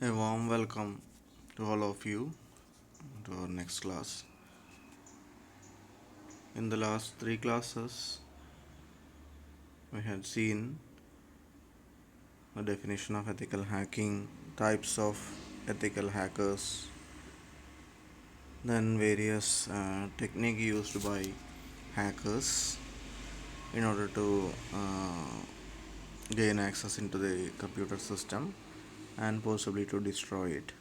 A warm welcome to all of you to our next class. In the last three classes, we had seen the definition of ethical hacking, types of ethical hackers, then various technique used by hackers in order to gain access into the computer system and possibly to destroy it.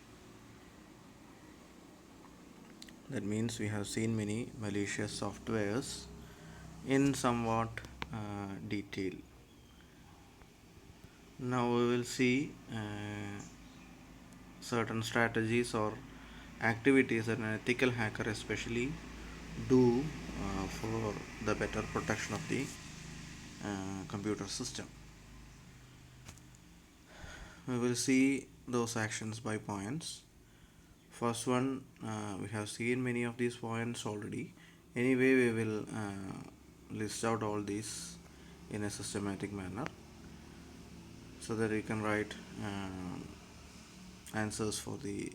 That means we have seen many malicious softwares in somewhat detail. Now we will see certain strategies or activities that an ethical hacker especially do for the better protection of the computer system. We will see those actions by points. First one, we have seen many of these points already. Anyway, we will list out all these in a systematic manner so that we can write answers for the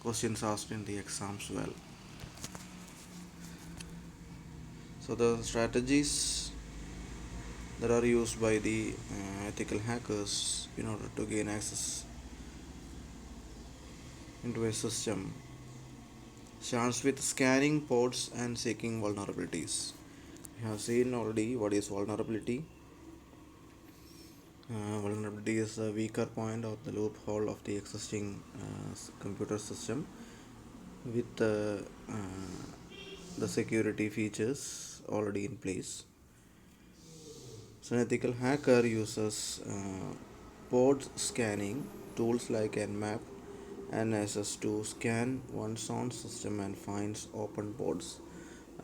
questions asked in the exams well. So the strategies that are used by the ethical hackers in order to gain access into a system starts with scanning ports and seeking vulnerabilities. We have seen already what is vulnerability. Vulnerability is a weaker point or the loophole of the existing computer system with the security features already in place. So, an ethical hacker uses port scanning tools like Nmap and NSS to scan one's own system and finds open ports.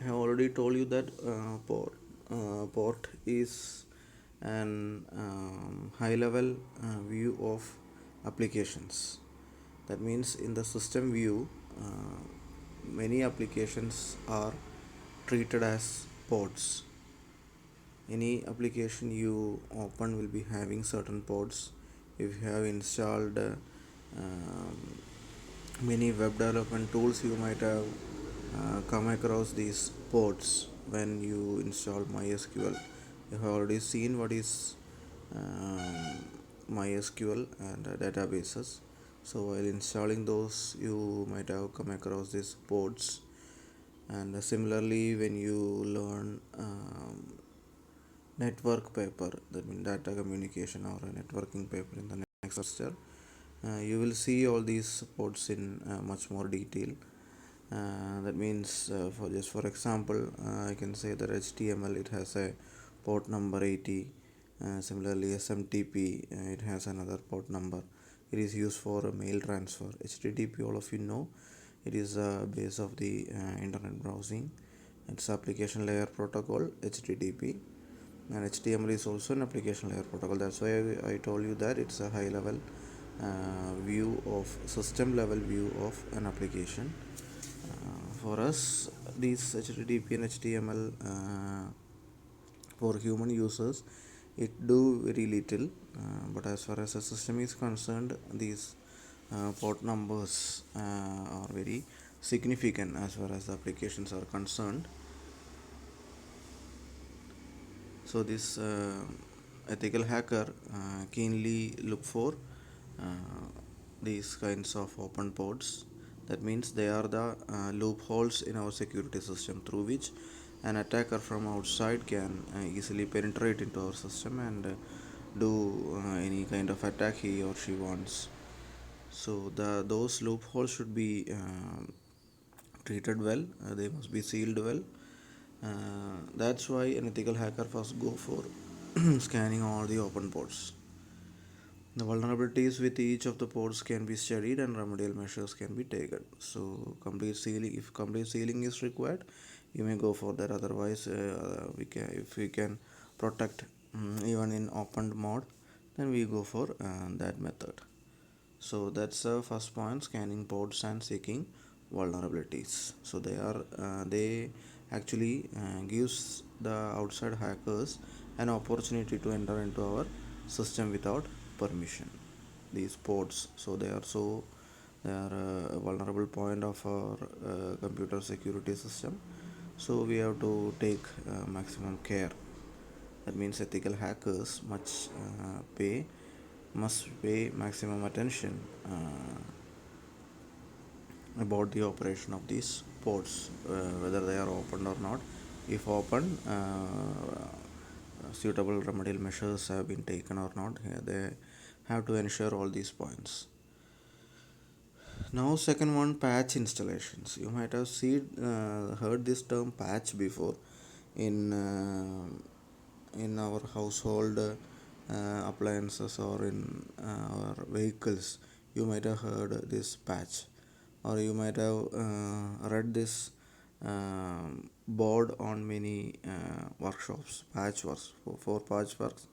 I have already told you that port is an high level view of applications. That means in the system view, many applications are treated as ports. Any application you open will be having certain ports. If you have installed many web development tools, you might have come across these ports when you install MySQL. You have already seen what is MySQL and databases. So while installing those, you might have come across these ports. And similarly, when you learn network paper, that means data communication or a networking paper in the next semester, you will see all these ports in much more detail. That means for example, I can say that HTML, it has a port number 80. Similarly, SMTP, it has another port number. It is used for mail transfer. HTTP, all of you know, it is a base of the internet browsing. It's application layer protocol, HTTP, and HTML is also an application layer protocol. That's why I told you that it's a high level view of system level view of an application. For us, these HTTP and HTML for human users, it do very little, but as far as the system is concerned, these port numbers are very significant as far as the applications are concerned. So this ethical hacker keenly look for these kinds of open ports. That means they are the loopholes in our security system through which an attacker from outside can easily penetrate into our system and do any kind of attack he or she wants. So those loopholes should be treated well. They must be sealed well. That's why an ethical hacker first go for scanning all the open ports. The vulnerabilities with each of the ports can be studied and remedial measures can be taken. So complete sealing, if complete sealing is required, you may go for that. Otherwise, if we can protect even in opened mode, then we go for that method. So that's the first point: scanning ports and seeking vulnerabilities. So they actually gives the outside hackers an opportunity to enter into our system without permission. these ports. So they are a vulnerable point of our computer security system. So we have to take maximum care. That means ethical hackers must pay maximum attention about the operation of these ports, whether they are opened or not. If open, suitable remedial measures have been taken or not. Here they have to ensure all these points. Now, second one, patch installations. You might have heard this term patch before in our household appliances or in our vehicles. You might have heard this patch, or you might have read this board on many workshops, patch works for patch works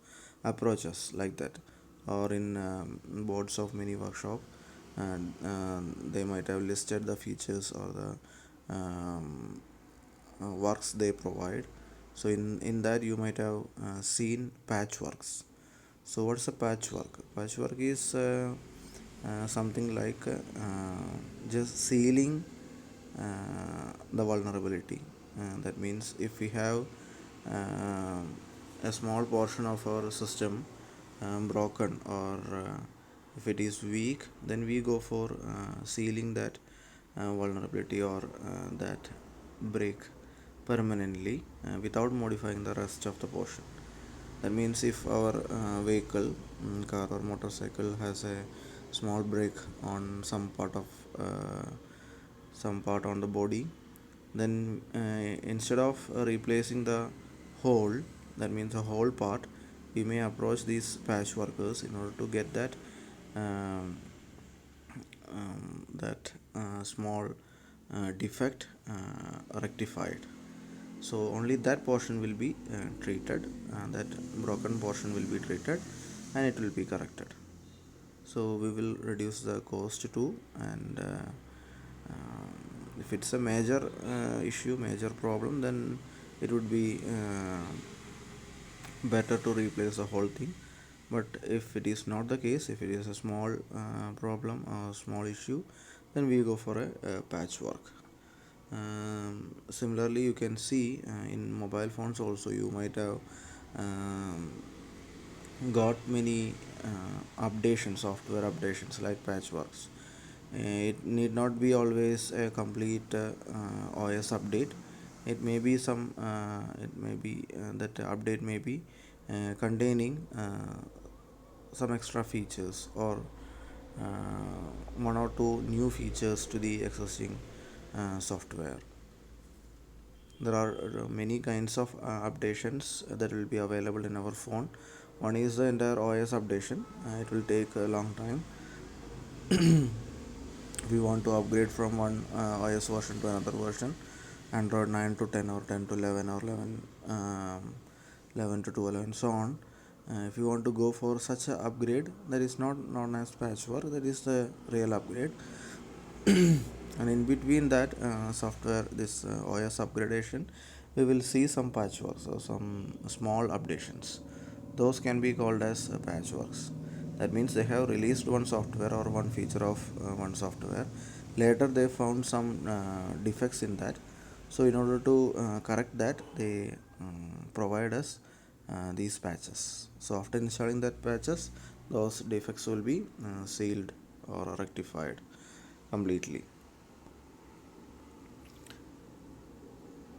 approaches like that, or in boards of many workshop, and they might have listed the features or the works they provide. So in that you might have seen patchworks. So what's a patchwork? Patchwork is something like just sealing the vulnerability. That means if we have uh, a small portion of our system broken, or if it is weak, then we go for sealing that vulnerability or that break permanently without modifying the rest of the portion. That means if our vehicle, car or motorcycle, has a small break on some part on the body, then instead of replacing the whole, that means the whole part, we may approach these patch workers in order to get um, that small defect rectified. So only that portion will be treated, that broken portion will be treated, and it will be corrected. So we will reduce the cost too, and if it's a major issue, major problem, then it would be better to replace the whole thing. But if it is not the case, if it is a small problem or small issue, then we go for a patchwork. Similarly, you can see in mobile phones also, you might have um, got many software updations like patchworks. It need not be always a complete OS update. It may be that update may be containing some extra features, or one or two new features to the existing software. There are many kinds of updations that will be available in our phone. One is the entire OS updation. It will take a long time. If we want to upgrade from one OS version to another version, Android 9 to 10, or 10 to 11, or 11 to 12, and so on. If you want to go for such a upgrade, that is not known as patchwork, that is the real upgrade. And in between that software, this OS upgradation, we will see some patchworks or some small updations. Those can be called as patchworks. That means they have released one software or one feature of one software. Later they found some defects in that. So in order to correct that, they provide us these patches. So after installing that patches, those defects will be sealed or rectified completely.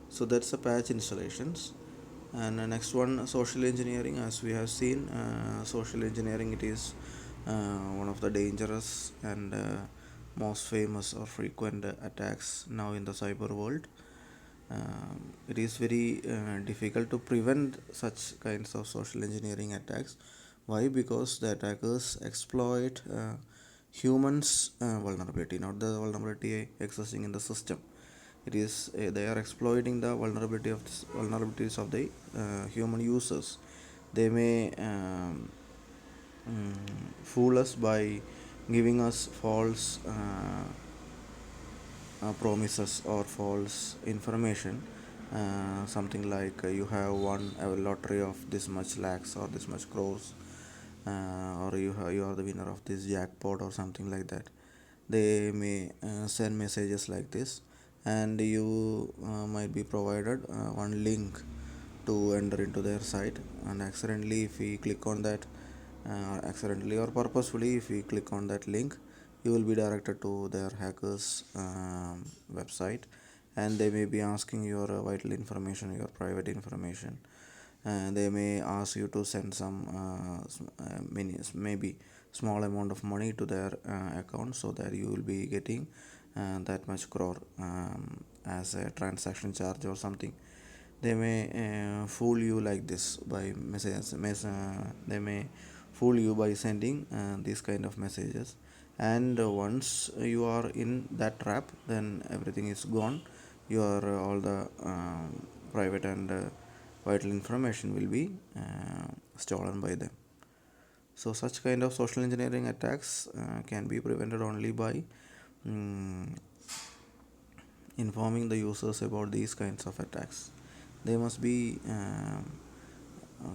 So that's the patch installations. And the next one, social engineering. As we have seen, social engineering, it is one of the dangerous and most famous or frequent attacks now in the cyber world. It is very difficult to prevent such kinds of social engineering attacks. Why? Because the attackers exploit humans vulnerability, not the vulnerability existing in the system. It is they are exploiting the vulnerabilities of the human users. They may fool us by giving us false promises or false information, something like you have won a lottery of this much lakhs or this much crores, or you are the winner of this jackpot or something like that. They may send messages like this, and you might be provided one link to enter into their site, and accidentally if we click on that, accidentally or purposefully if we click on that link, you will be directed to their hackers website, and they may be asking your vital information, your private information, and they may ask you to send some maybe small amount of money to their account, so that you will be getting that much crore as a transaction charge or something. They may fool you like this by messages. They may fool you by sending these kind of messages, and once you are in that trap, then everything is gone. Your all the private and vital information will be stolen by them. So such kind of social engineering attacks can be prevented only by mm, informing the users about these kinds of attacks. They must be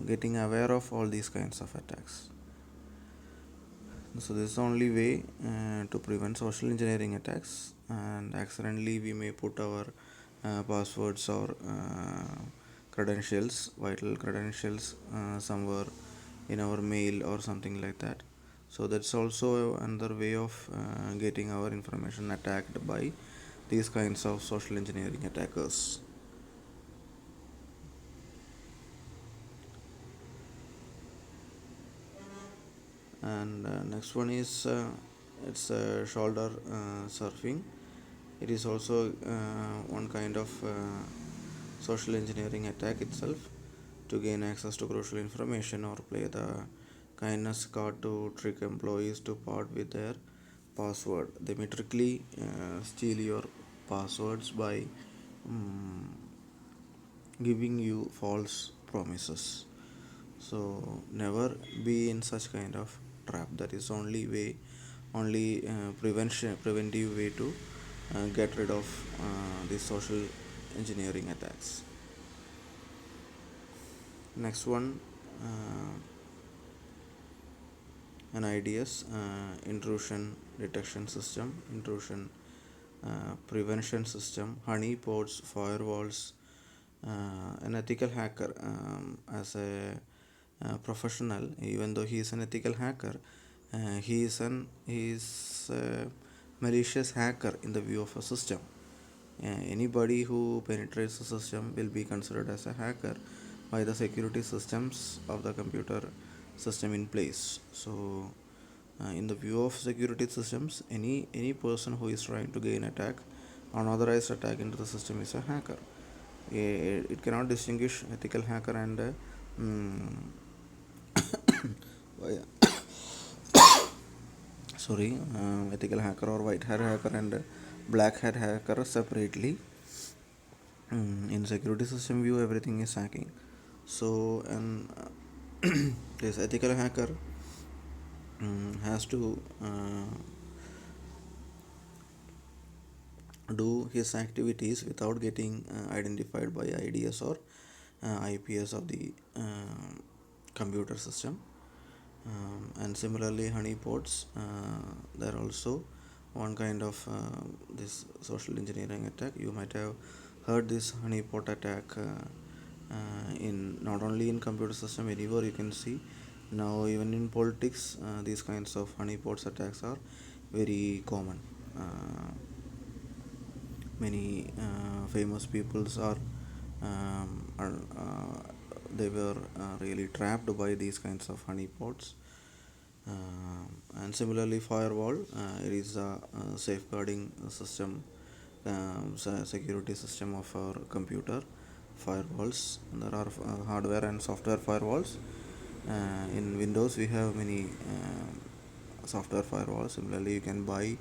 getting aware of all these kinds of attacks. So this is the only way to prevent social engineering attacks, and accidentally we may put our passwords or credentials, vital credentials, somewhere in our mail or something like that. So that's also another way of getting our information attacked by these kinds of social engineering attackers. And next one is it's shoulder surfing. It is also one kind of social engineering attack itself, to gain access to crucial information or play the kindness card to trick employees to part with their password. They may trickly steal your passwords by um, giving you false promises. So never be in such kind of trap. That is only way, only preventive way to get rid of these social engineering attacks. Next one, uh, an IDS, intrusion detection system, intrusion prevention system, honeypots, firewalls. An ethical hacker, as a professional, even though he is an ethical hacker, he is a malicious hacker in the view of a system. Anybody who penetrates the system will be considered as a hacker by the security systems of the computer system in place. So in the view of security systems, any person who is trying to gain attack, unauthorized attack into the system, is a hacker. It cannot distinguish ethical hacker and mm, sorry, ethical hacker or white hat hacker and black hat hacker separately. In security system view, everything is hacking. So an this ethical hacker has to do his activities without getting identified by IDS or IPS of the computer system. And similarly, honeypots, they're also one kind of this social engineering attack. You might have heard this honeypot attack in not only in computer system, anywhere you can see. Now even in politics, these kinds of honeypots attacks are very common. Many famous peoples are they were really trapped by these kinds of honeypots. And similarly, firewall, it is a safeguarding system, security system of our computer. Firewalls, there are hardware and software firewalls. In Windows we have many software firewalls. Similarly, you can buy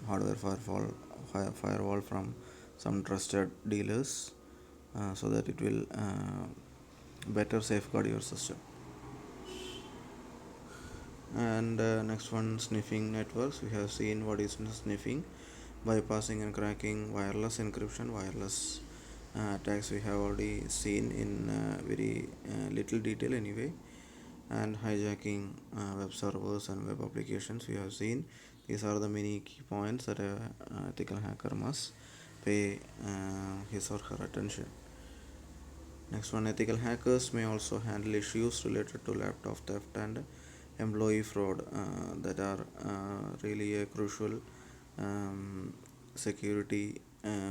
hardware firewall from some trusted dealers, so that it will better safeguard your system. And next one, sniffing networks. We have seen what is sniffing: bypassing and cracking, wireless encryption, wireless attacks we have already seen in very little detail anyway. and hijacking web servers and web applications. We have seen these are the many key points that a ethical hacker must pay his or her attention. Next one, ethical hackers may also handle issues related to laptop theft and employee fraud that are really a crucial security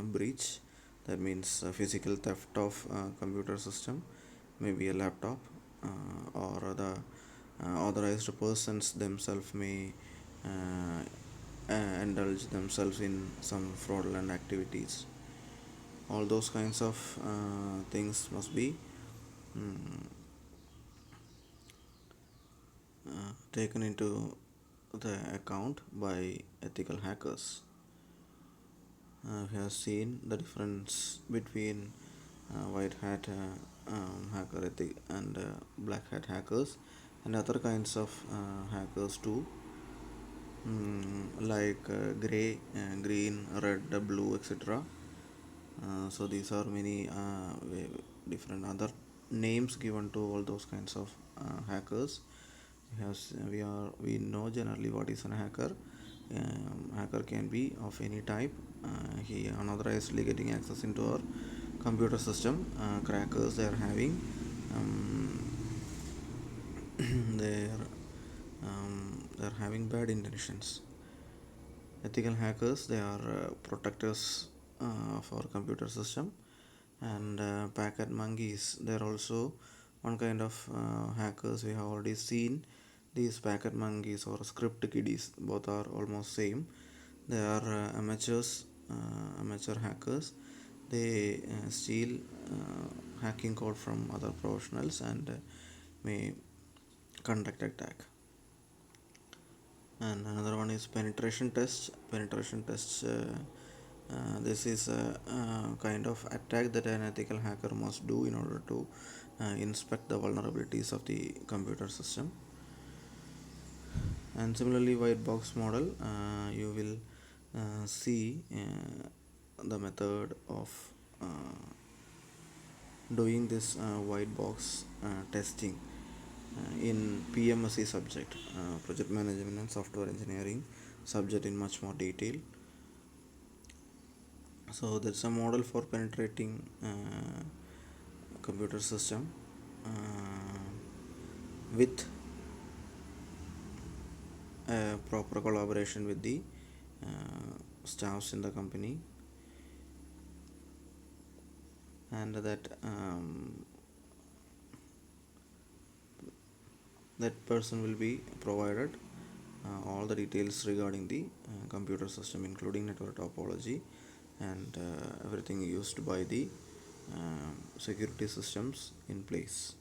breach. That means physical theft of computer system, maybe a laptop, or the authorized persons themselves may uh, indulge themselves in some fraudulent activities. All those kinds of things must be mm, taken into the account by ethical hackers. We have seen the difference between white hat hacker ethic and black hat hackers and other kinds of hackers too, like gray, green, red, blue, etc. So these are many different other names given to all those kinds of hackers. We know generally what is a hacker. Hacker can be of any type. He unauthorizedly getting access into our computer system. Crackers they are having they are they are having bad intentions. Ethical hackers they are protectors of our computer system, and packet monkeys they are also one kind of hackers. We have already seen these packet monkeys or script kiddies, both are almost same. They are amateur hackers. They steal hacking code from other professionals and may conduct attack. And another one is penetration tests. This is a kind of attack that an ethical hacker must do in order to inspect the vulnerabilities of the computer system. And similarly, white box model, you will see the method of doing this white box testing in PMSE subject, project management and software engineering subject, in much more detail. So that's a model for penetrating computer system with proper collaboration with the staffs in the company, and that person will be provided all the details regarding the computer system, including network topology and everything used by the security systems in place.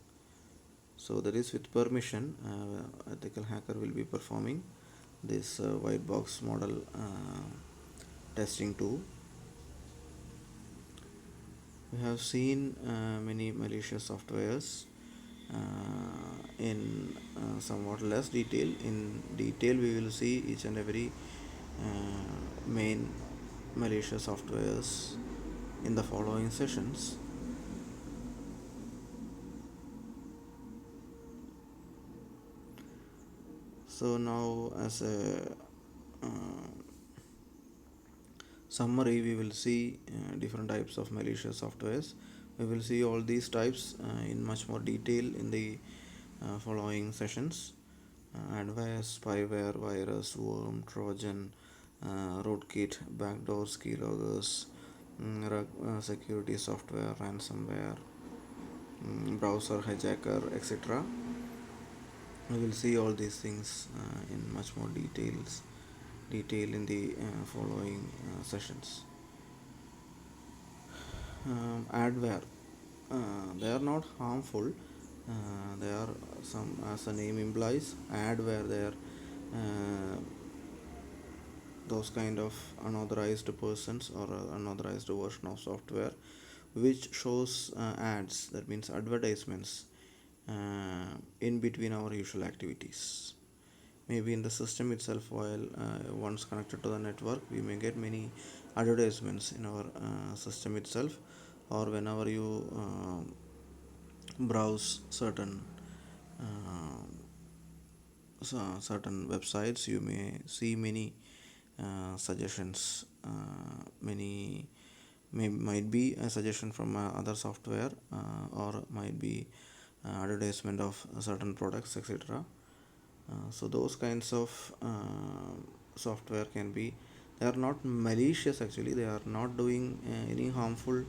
So that is with permission, ethical hacker will be performing this white box model testing too. We have seen many malicious softwares in somewhat less detail. In detail, we will see each and every main malicious softwares in the following sessions. So now, as a summary, we will see different types of malicious softwares. We will see all these types in much more detail in the following sessions. Adware, spyware, virus, worm, trojan, rootkit, backdoors, keyloggers, security software, ransomware, browser hijacker, etc. We will see all these things in much more detail in the following sessions. Adware, they are not harmful. They are some, as the name implies, adware. They are those kind of unauthorized persons or unauthorized version of software which shows ads, that means advertisements, in between our usual activities. Maybe in the system itself, while once connected to the network, we may get many advertisements in our system itself, or whenever you browse certain uh, certain websites, you may see many suggestions. Many might be a suggestion from other software, or might be advertisement of certain products, etc. So those kinds of software can be, they are not malicious actually, they are not doing any harmful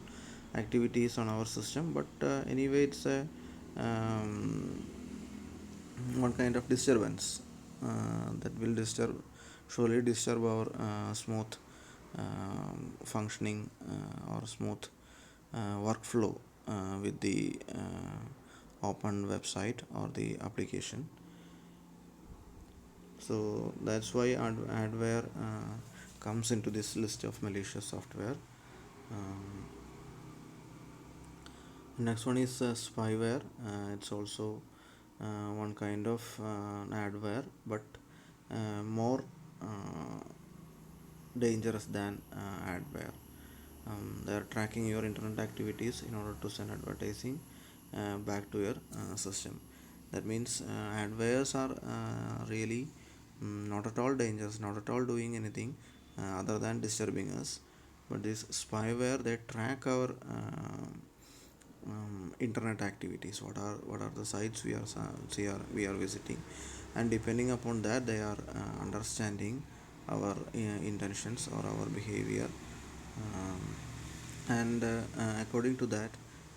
activities on our system, but anyway it's a um, one kind of disturbance that will surely disturb our smooth functioning or smooth workflow with the open website or the application. So that's why adware comes into this list of malicious software. um, Next one is spyware. It's also one kind of adware, but more dangerous than adware. They are tracking your internet activities in order to send advertising back to your system. That means adwares are really not at all dangerous, not at all doing anything other than disturbing us. But this spyware, they track our internet activities. What are the sites we are visiting, and depending upon that, they are understanding our intentions or our behavior, um, and according to that,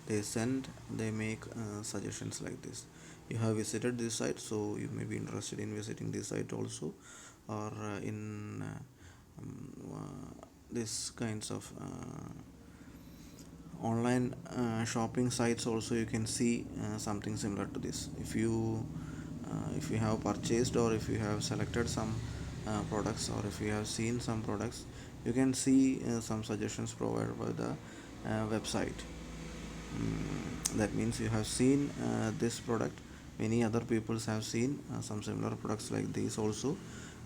they make suggestions like this. You have visited this site, so you may be interested in visiting this site also, or in this kinds of online shopping sites also, you can see something similar to this. If you have purchased, or if you have selected some products, or if you have seen some products, you can see some suggestions provided by the website. That means you have seen this product, many other peoples have seen some similar products like these also.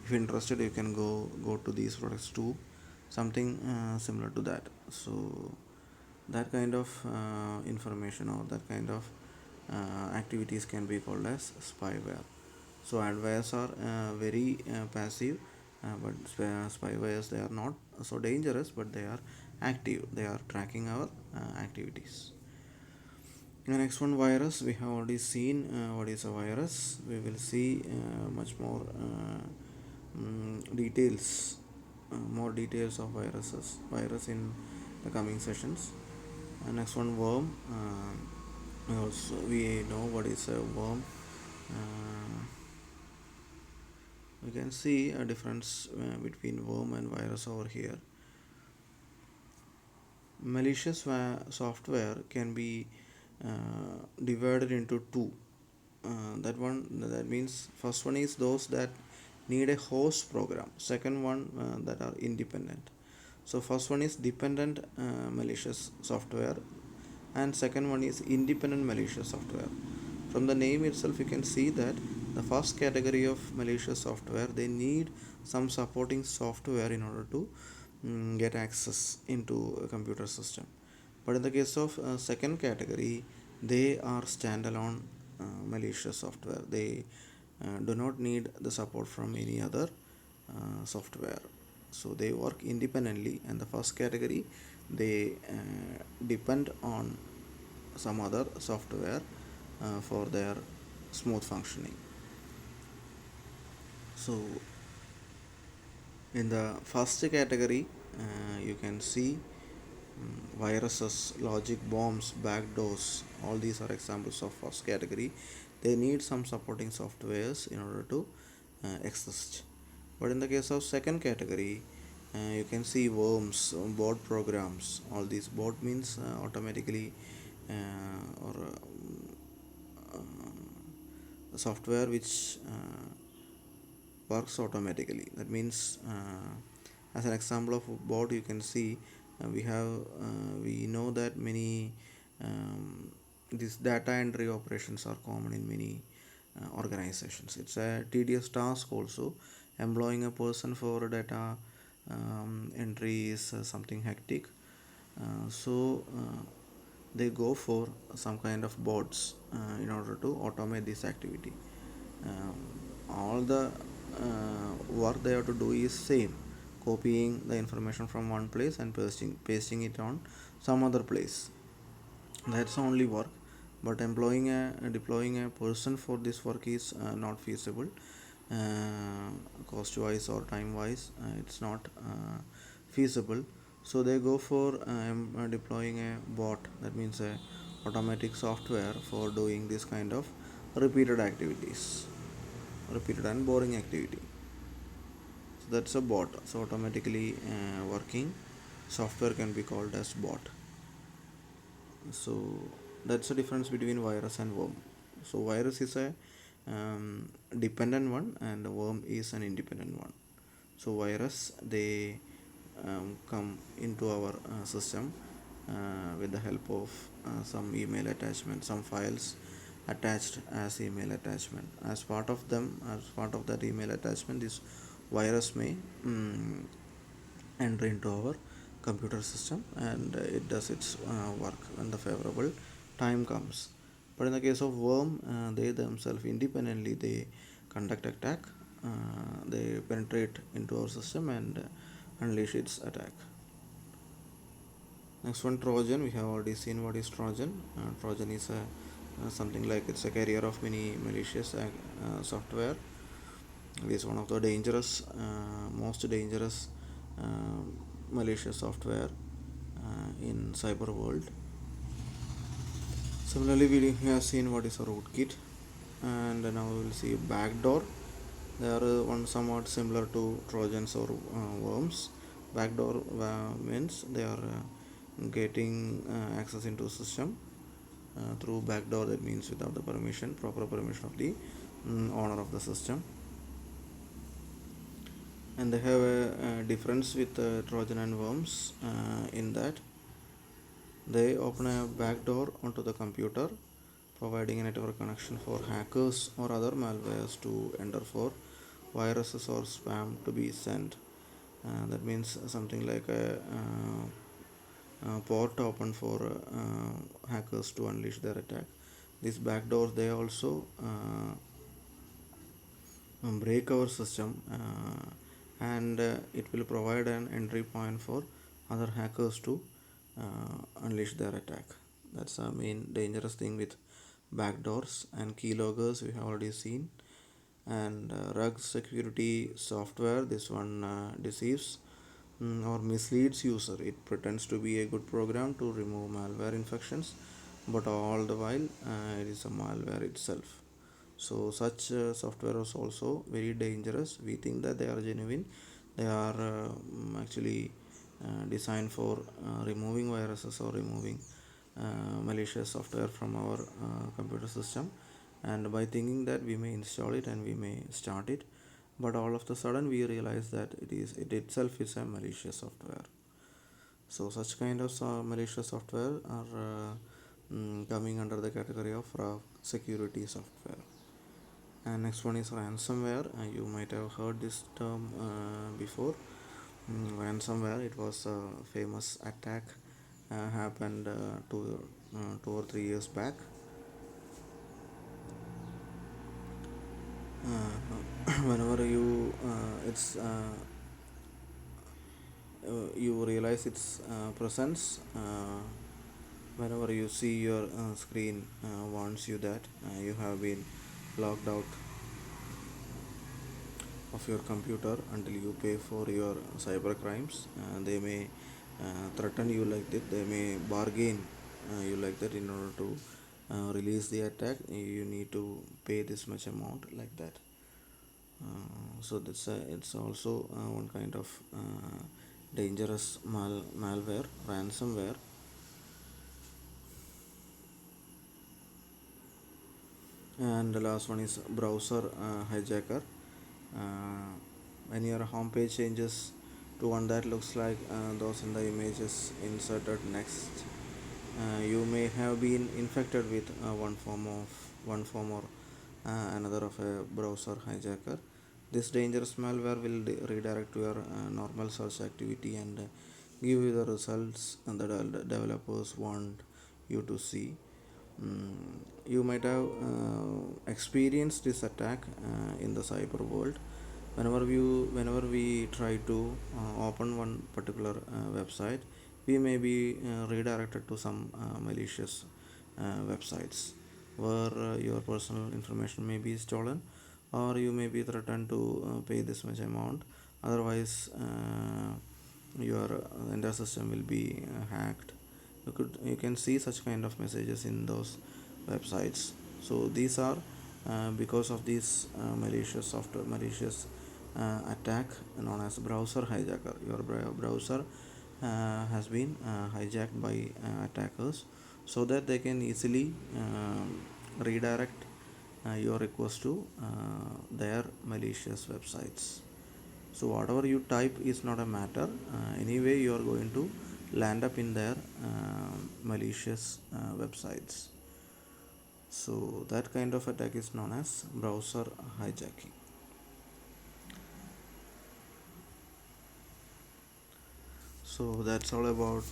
If you're interested, you can go to these products too, something similar to that. So that kind of information, or that kind of activities can be called as spyware. So adwares are very passive, but spywares, they are not so dangerous, but they are active, they are tracking our activities. The next one, virus. We have already seen what is a virus. We will see much more details, more details of virus in the coming sessions. Next one, worm. Also, we know what is a worm. Uh, we can see a difference between worm and virus over here. Malicious software can be divided into two. That means first one is those that need a host program. Second one that are independent. So first one is dependent malicious software, and second one is independent malicious software. From the name itself, you can see that the first category of malicious software, they need some supporting software in order to get access into a computer system. But in the case of second category, they are standalone malicious software. They do not need the support from any other software. So they work independently. And the first category, they depend on some other software for their smooth functioning. So in the first category, you can see viruses, logic bombs, backdoors. All these are examples of first category. They need some supporting softwares in order to exist. But in the case of second category, you can see worms, bot programs. All these bot means automatically, or software which works automatically. That means, as an example of bot, you can see we know that many these data entry operations are common in many organizations. It's a tedious task also. Employing a person for data entry is something hectic. So they go for some kind of bots in order to automate this activity. um, all the work they have to do is same, copying the information from one place and pasting it on some other place. That's only work, but employing a deploying a person for this work is not feasible, uh, cost wise or time wise. It's not feasible. So they go for deploying a bot, that means a automatic software for doing this kind of repeated activities, repeated and boring activity. So that's a bot. So automatically working software can be called as bot. So that's the difference between virus and worm. So virus is a dependent one and worm is an independent one. So virus, they come into our system with the help of some email attachment, some files attached as email attachment. As part of them, as part of that email attachment, this virus may enter into our computer system, and it does its work when the favorable time comes. But in the case of worm, they themselves independently they conduct attack. They penetrate into our system and unleash its attack. Next one, Trojan. We have already seen what is Trojan. Trojan is something like it's a carrier of many malicious software. It is one of the dangerous, most dangerous uh, malicious software in cyber world. Similarly, we have seen what is a rootkit, and now we will see backdoor. They are one somewhat similar to Trojans or worms. Backdoor means they are getting access into system through backdoor. That means without the permission, proper permission of the owner of the system. And they have a difference with Trojan and worms in that they open a backdoor onto the computer, providing a network connection for hackers or other malwares to enter for viruses or spam to be sent. That means something like a port open for hackers to unleash their attack. These backdoors they also break our system, and it will provide an entry point for other hackers to unleash their attack. That's the main dangerous thing with backdoors. And keyloggers we have already seen. And rug security software, this one deceives or misleads user. It pretends to be a good program to remove malware infections, but all the while it is a malware itself. So such software is also very dangerous. We think that they are genuine. They are actually designed for removing viruses or removing malicious software from our computer system, and by thinking that we may install it and we may start it, but all of the sudden we realize that it itself is a malicious software. So such kind of malicious software are coming under the category of security software. And next one is ransomware. You might have heard this term before. Ransomware, it was a famous attack happened 2 or 3 years back. Whenever you it's you realize its presence, whenever you see your screen warns you that you have been logged out of your computer until you pay for your cyber crimes. They may threaten you like that. They may bargain you like that. In order to release the attack, you need to pay this much amount like that. So that's it's also one kind of dangerous malware, ransomware. And the last one is browser hijacker. uh, when your home page changes to one that looks like those in the images inserted next, you may have been infected with one form or another of a browser hijacker. This dangerous malware will redirect your normal search activity and give you the results that the developers want you to see. You might have experienced this attack in the cyber world. Whenever we try to open one particular website, we may be redirected to some malicious websites where your personal information may be stolen, or you may be threatened to pay this much amount. Otherwise, your entire system will be hacked. You can see such kind of messages in those websites. So these are because of this malicious attack known as browser hijacker. Your browser has been hijacked by attackers, so that they can easily redirect your request to their malicious websites. So whatever you type is not a matter. Anyway, you are going to land up in their malicious websites. So that kind of attack is known as browser hijacking. So that's all about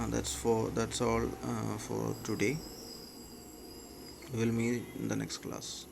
that's all for today. We'll meet in the next class.